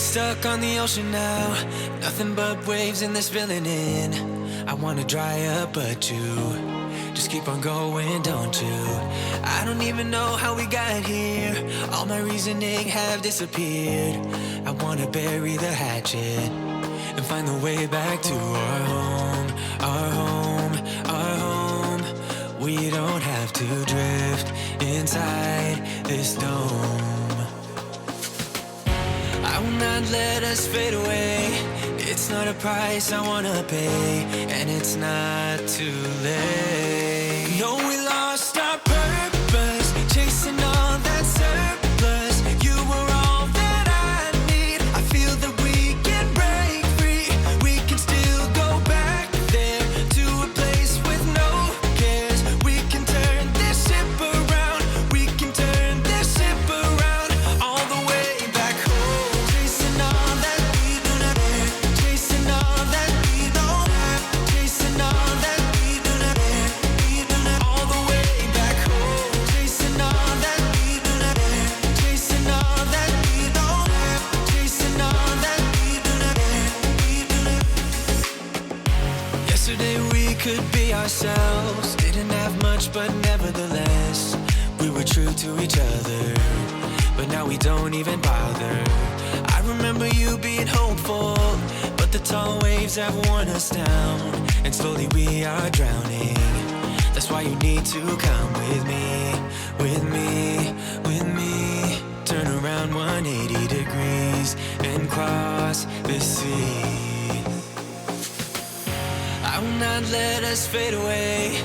Stuck on the ocean now, nothing but waves in this filling in. I wanna dry up, but you just keep on going, don't you? I don't even know how we got here. All my reasoning have disappeared. I wanna bury the hatchet and find the way back to our home, our home, our home. We don't have to drift inside this dome. I will not let us fade away. It's not a price I wanna pay, and it's not too late. No, we lost our purpose, chasing all that surplus. You were all that I need. I feel that we can break free. We can still go back there to a place with no cares. We can turn this ship around. We can turn this ship around all the way back home. Chasing all that we do not care. Chasing all that we don't have. Chasing all that we do not care. We do not all the way back home. Chasing all that we do not care. Chasing all that we don't have. Chasing all that we do not care. We do not. Yesterday we could be ourselves. Didn't have much, but nevertheless we were true to each other. But now we don't even bother. I remember you being hopeful, but the tall waves have worn us down, and slowly we are drowning. That's why you need to come with me, with me, with me. Turn around 180 degrees and cross the sea. I will not let us fade away.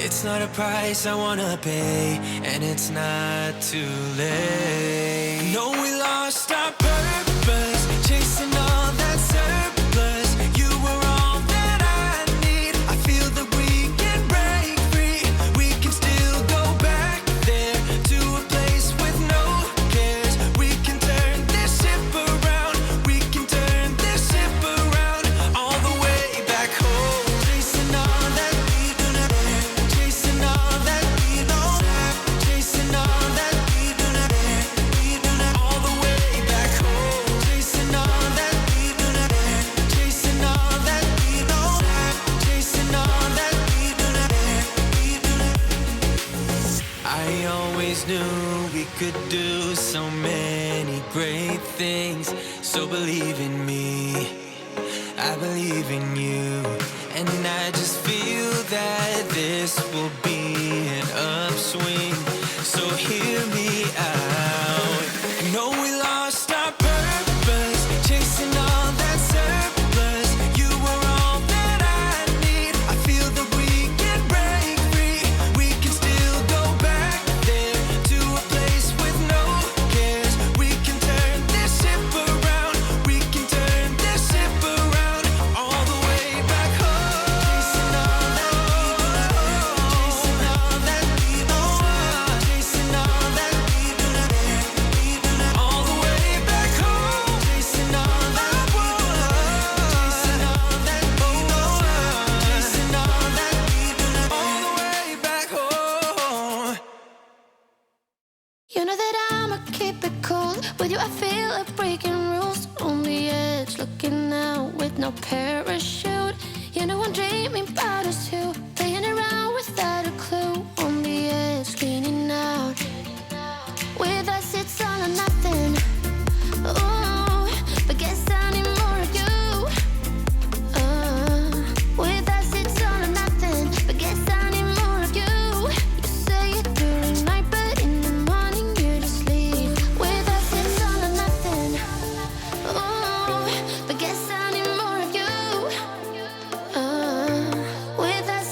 It's not a price I wanna pay, and it's not too late. No, we lost our purpose, chasing all that surplus. You were all that I need. I feel that we can break free. We can still go back there to a place with no cares. We can turn this ship around. We can turn this ship around all the way back home. Chasing all that we do not care. Chasing all that we don't have. Chasing all that we do not care. We do not all the way back home. Chasing all that we do not care. Chasing all that we don't have. Chasing all that we do not care. We do not. I always knew we could do so many great things. So believe in me, I believe in you, and I just feel that this will be an upswing. So hear me out. No, we lost our purpose, chasing all that surplus. You were all that I need. I feel that we can break free. We can still go back there to a place with no cares. We can turn this ship around. We can turn this ship around all the way back home. Chasing all that we do not care. Chasing all that we don't want. Chasing all that we do not care. We do not all the way back home. Chasing all that we do not care. Chasing all that we don't want. Chasing all that we do not care. All the way back home. You know that I'ma keep it cool. With you I feel like breaking rules. On the edge, looking out with no parachute. You know I'm dreaming about us two, playing around without a clue. On the edge, leaning out. With us it's all or nothing. Ooh, but guess I need more of you. With us it's all or nothing, but guess I need more of you. You say it during night, but in the morning you just leave. With us it's all or nothing. Ooh, but guess I need more of you. With us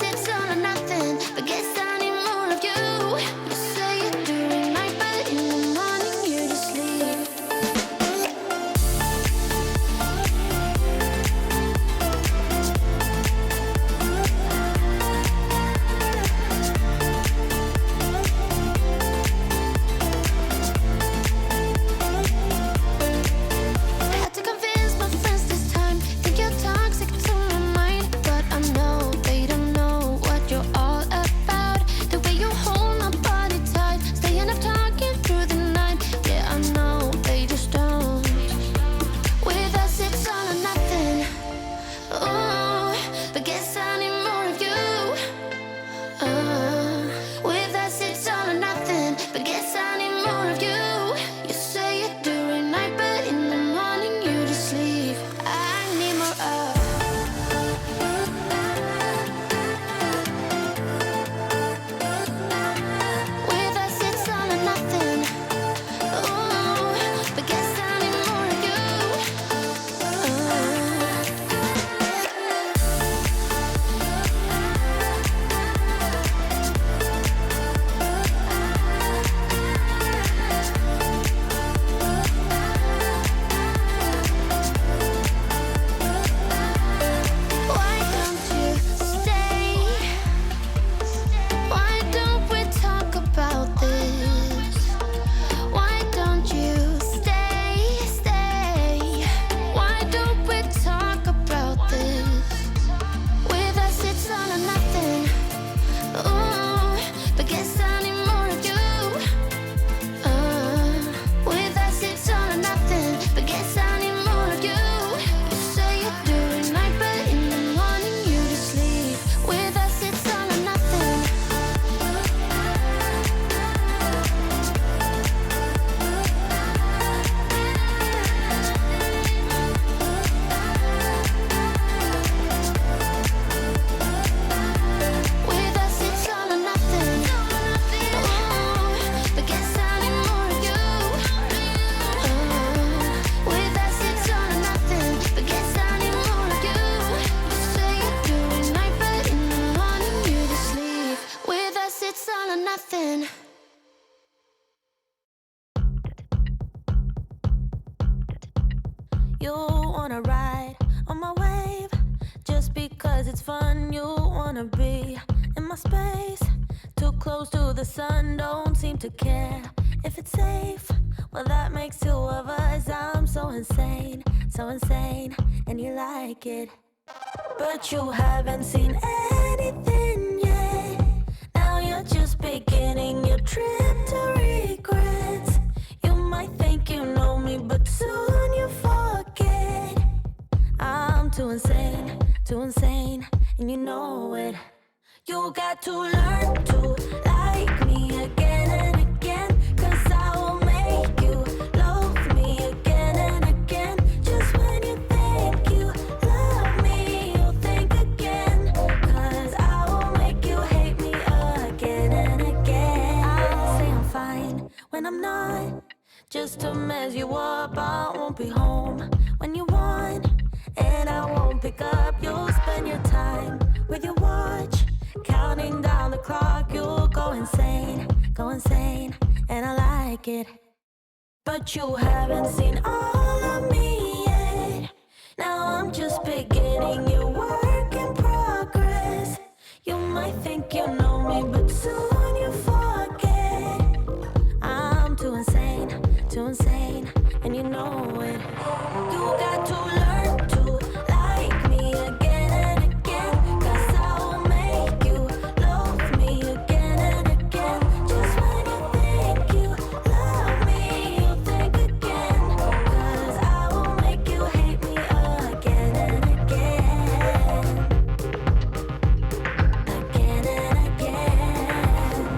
it's all or nothing. You wanna ride on my wave just because it's fun. You wanna be in my space, too close to the sun. Don't seem to care if it's safe. Well, that makes two of us. I'm so insane, and you like it. But you haven't seen anything yet. Now you're just beginning your trip to regrets. You might think you know me, but soon you forget. I'm too insane, and you know it. You got to learn to like me again and again, 'cause I will make you love me again and again. Just when you think you love me, you'll think again, 'cause I will make you hate me again and again. I'll say I'm fine when I'm not, just to mess you up. I won't be home when you want, and I won't pick up. You'll spend your time with your watch, counting down the clock. You'll go insane, and I like it. But you haven't seen all of me yet. Now I'm just beginning your work in progress. You might think you know me, but soon you forget. I'm too insane, and you know it. You got to learn to like me again and again, 'cause I will make you love me again and again. Just when you think you love me, you'll think again, 'cause I will make you hate me again and again. Again and again.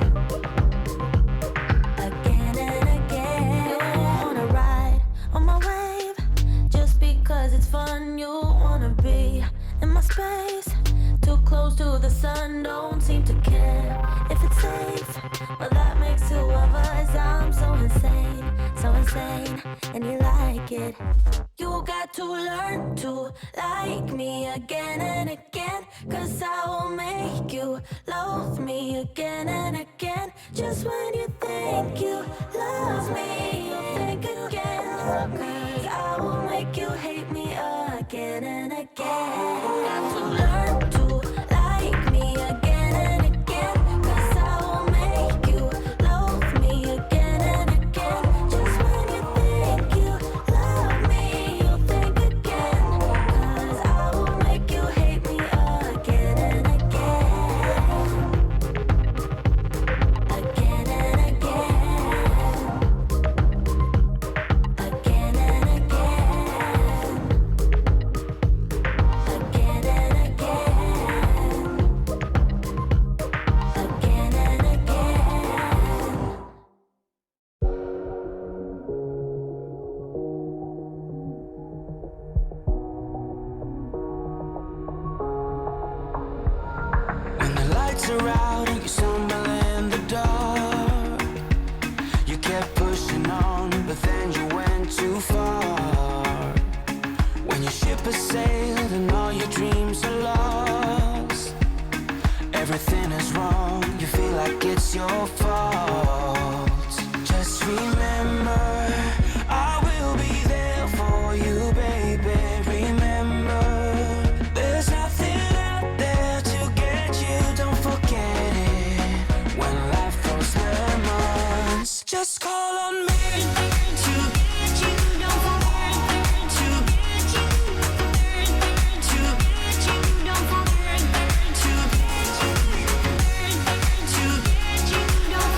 Again and again. You wanna ride on my wave just because it's fun. You wanna be in my space, too close to the sun. Don't seem to care if it's safe. Well, that makes two of us. I'm so insane, and you like it. You got to learn to like me again and again, 'cause I will make you love me again and again. Just when you think you love me, you'll think again, 'cause I will make you hate me again and again. You got to learn to like me again and again, 'cause I will make you love me again and again. Just when you think you love me, you'll think again, 'cause I will make you hate me again and again. Again and again. Again and again. Again and again. Again and again. When the lights are out and you stumble in the dark, you kept pushing on, but then you went too far. When your ship has sailed and all your dreams are lost, everything is wrong, you feel like it's your fault. Just remember, I will be there for you, baby. Remember, there's nothing out there to get you, don't forget it. When life throws lemons, just call on me to get you, don't forget to get you, to get you, don't forget to get you, to get you, don't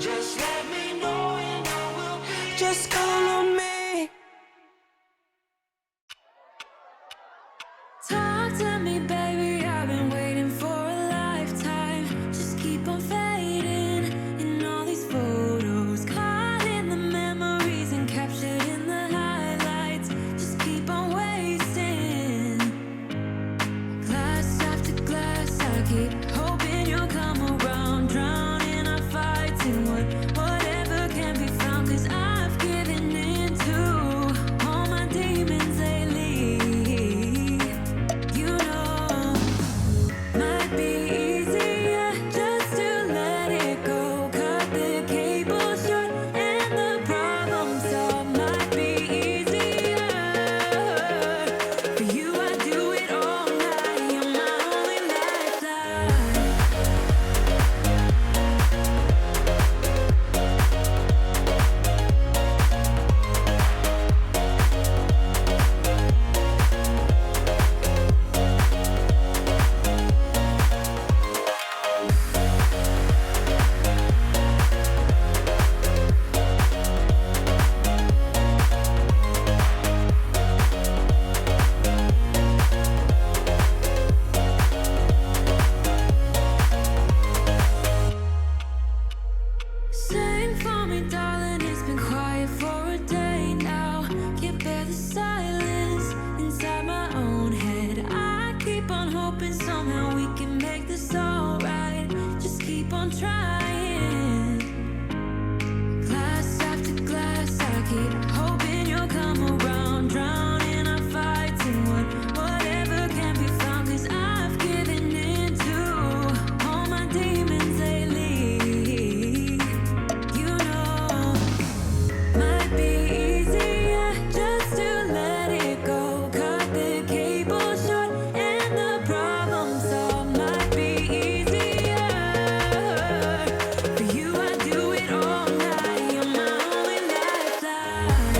Just let me know and I will be. Just call on me. Talk to me, baby, I've been waiting for a lifetime. Just keep on fading in all these photos, caught in the memories and captured in the highlights. Just keep on wasting. Glass after glass, I keep hoping you'll come around, drowning our fights in whatever can be found. 'Cause I've given in to all my demons lately. You know, might be easier just to let it go. Cut the cable short and the problem solved. Might be easier for you. I do it all night. You're my only lifeline. Sing for me, darling, it's been quiet for a day now. Can't bear the silence inside my own head. I keep on hoping somehow we can make this alright. Just keep on trying. Glass after glass, I keep hoping you'll come around, drowning our fights in whatever can be found. 'Cause I've given in to all my demons lately. You know, might be easier just to let it go. Cut the cable short and the problem solved. Might be easier for you. I do it all night. You're my only lifeline.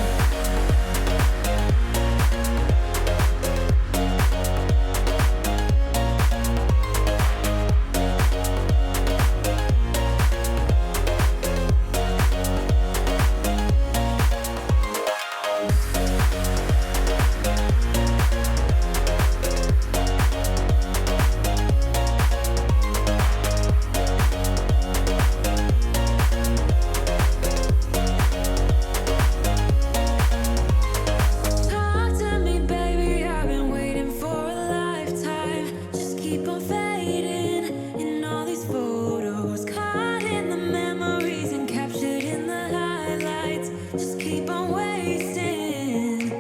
Talk to me, baby, I've been waiting for a lifetime. Just keep on fading in all these photos, caught in the memories and captured in the highlights. Just keep on wasting.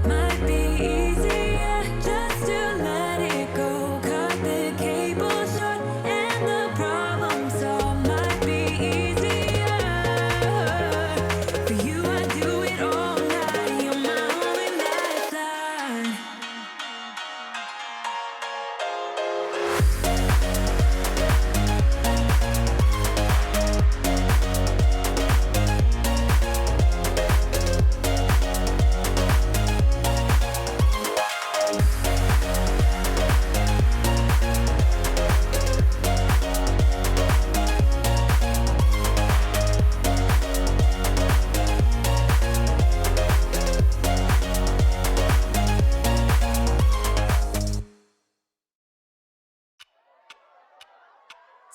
Might be easier just to let it go. Cut the cable short and the problem solved. Might be easier for you. I do it all night. You're my only lifeline.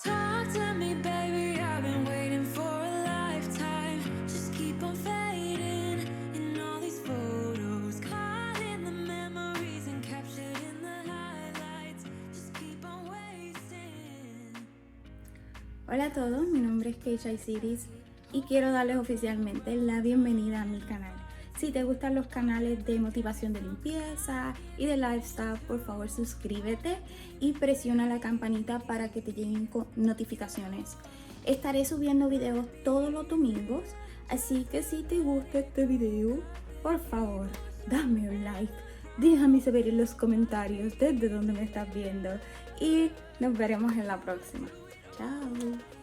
Talk to me, baby, I've been waiting for a lifetime. Just keep on fading in all these photos, caught in the memories and captured in the highlights. Just keep on wasting. Hola a todos, mi nombre es Keisha Cities y quiero darles oficialmente la bienvenida a mi canal. Si te gustan los canales de motivación de limpieza y de lifestyle, por favor suscríbete y presiona la campanita para que te lleguen notificaciones. Estaré subiendo videos todos los domingos, así que si te gusta este video, por favor, dame un like, déjame saber en los comentarios desde donde me estás viendo y nos veremos en la próxima. Chao.